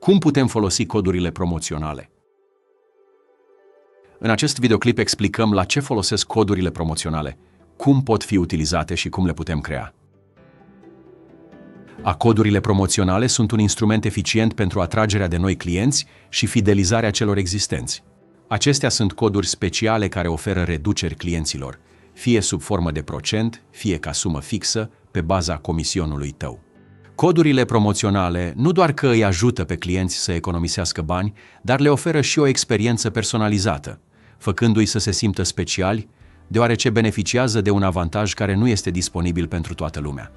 Cum putem folosi codurile promoționale? În acest videoclip explicăm la ce folosesc codurile promoționale, cum pot fi utilizate și cum le putem crea. Codurile promoționale sunt un instrument eficient pentru atragerea de noi clienți și fidelizarea celor existenți. Acestea sunt coduri speciale care oferă reduceri clienților, fie sub formă de procent, fie ca sumă fixă, pe baza comisionului tău. Codurile promoționale nu doar că îi ajută pe clienți să economisească bani, dar le oferă și o experiență personalizată, făcându-i să se simtă speciali, deoarece beneficiază de un avantaj care nu este disponibil pentru toată lumea.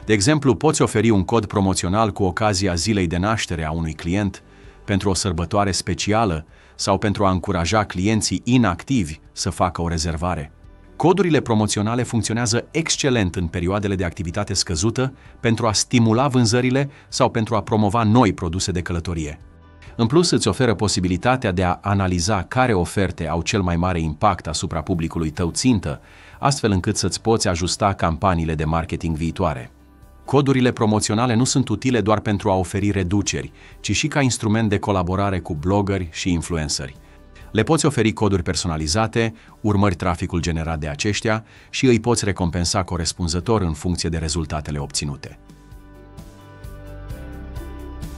De exemplu, poți oferi un cod promoțional cu ocazia zilei de naștere a unui client, pentru o sărbătoare specială sau pentru a încuraja clienții inactivi să facă o rezervare. Codurile promoționale funcționează excelent în perioadele de activitate scăzută pentru a stimula vânzările sau pentru a promova noi produse de călătorie. În plus, îți oferă posibilitatea de a analiza care oferte au cel mai mare impact asupra publicului tău țintă, astfel încât să-ți poți ajusta campaniile de marketing viitoare. Codurile promoționale nu sunt utile doar pentru a oferi reduceri, ci și ca instrument de colaborare cu bloggeri și influenceri. Le poți oferi coduri personalizate, urmări traficul generat de aceștia și îi poți recompensa corespunzător în funcție de rezultatele obținute.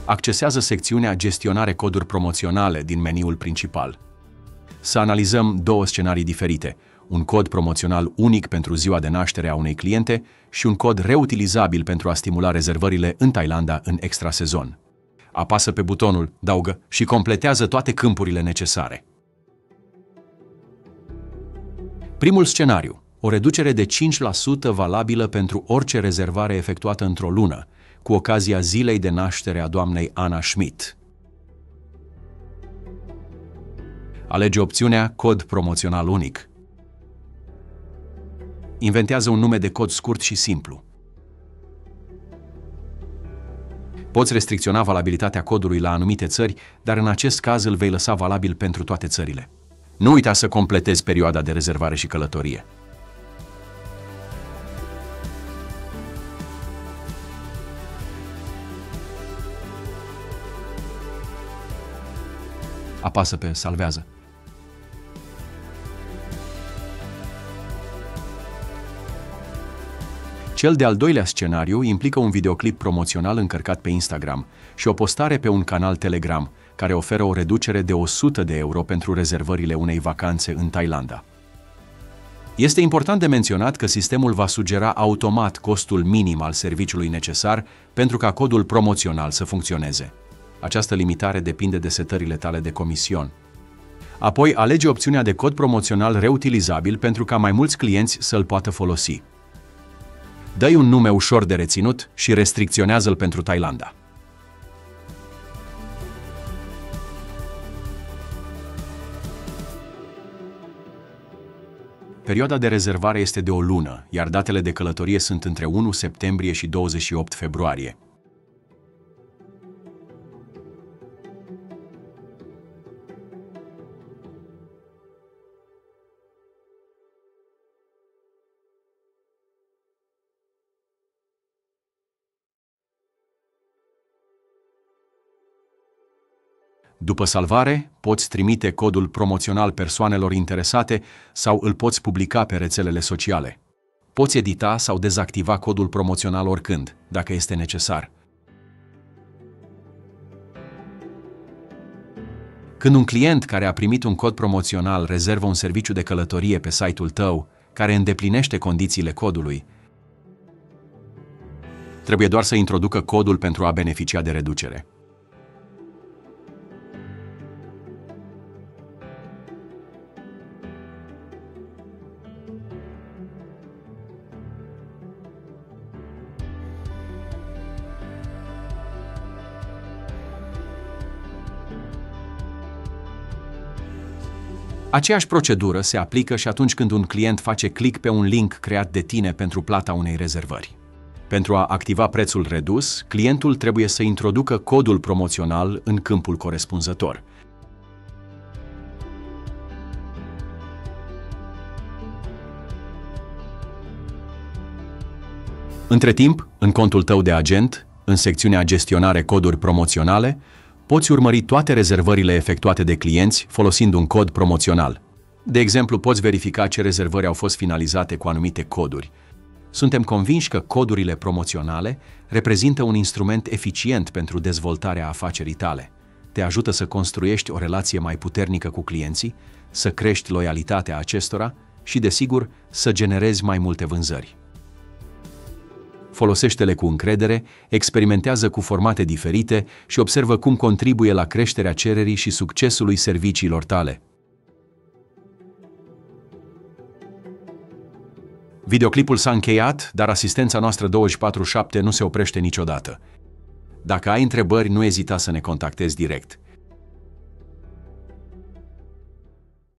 Accesează secțiunea Gestionare coduri promoționale din meniul principal. Să analizăm două scenarii diferite, un cod promoțional unic pentru ziua de naștere a unei cliente și un cod reutilizabil pentru a stimula rezervările în Thailanda în extrasezon. Apasă pe butonul Adaugă și completează toate câmpurile necesare. Primul scenariu, o reducere de 5% valabilă pentru orice rezervare efectuată într-o lună, cu ocazia zilei de naștere a doamnei Anna Schmidt. Alege opțiunea Cod promoțional unic. Inventează un nume de cod scurt și simplu. Poți restricționa valabilitatea codului la anumite țări, dar în acest caz îl vei lăsa valabil pentru toate țările. Nu uita să completezi perioada de rezervare și călătorie. Apasă pe Salvează. Cel de-al doilea scenariu implică un videoclip promoțional încărcat pe Instagram și o postare pe un canal Telegram, care oferă o reducere de 100 de euro pentru rezervările unei vacanțe în Thailanda. Este important de menționat că sistemul va sugera automat costul minim al serviciului necesar pentru ca codul promoțional să funcționeze. Această limitare depinde de setările tale de comision. Apoi, alege opțiunea de cod promoțional reutilizabil pentru ca mai mulți clienți să-l poată folosi. Dă-i un nume ușor de reținut și restricționează-l pentru Thailanda. Perioada de rezervare este de o lună, iar datele de călătorie sunt între 1 septembrie și 28 februarie. După salvare, poți trimite codul promoțional persoanelor interesate sau îl poți publica pe rețelele sociale. Poți edita sau dezactiva codul promoțional oricând, dacă este necesar. Când un client care a primit un cod promoțional rezervă un serviciu de călătorie pe site-ul tău, care îndeplinește condițiile codului, trebuie doar să introducă codul pentru a beneficia de reducere. Aceeași procedură se aplică și atunci când un client face click pe un link creat de tine pentru plata unei rezervări. Pentru a activa prețul redus, clientul trebuie să introducă codul promoțional în câmpul corespunzător. Între timp, în contul tău de agent, în secțiunea Gestionare coduri promoționale, Poți urmări toate rezervările efectuate de clienți folosind un cod promoțional. De exemplu, poți verifica ce rezervări au fost finalizate cu anumite coduri. Suntem convinși că codurile promoționale reprezintă un instrument eficient pentru dezvoltarea afacerii tale. Te ajută să construiești o relație mai puternică cu clienții, să crești loialitatea acestora și, desigur, să generezi mai multe vânzări. Folosește-le cu încredere, experimentează cu formate diferite și observă cum contribuie la creșterea cererii și succesului serviciilor tale. Videoclipul s-a încheiat, dar asistența noastră 24/7 nu se oprește niciodată. Dacă ai întrebări, nu ezita să ne contactezi direct.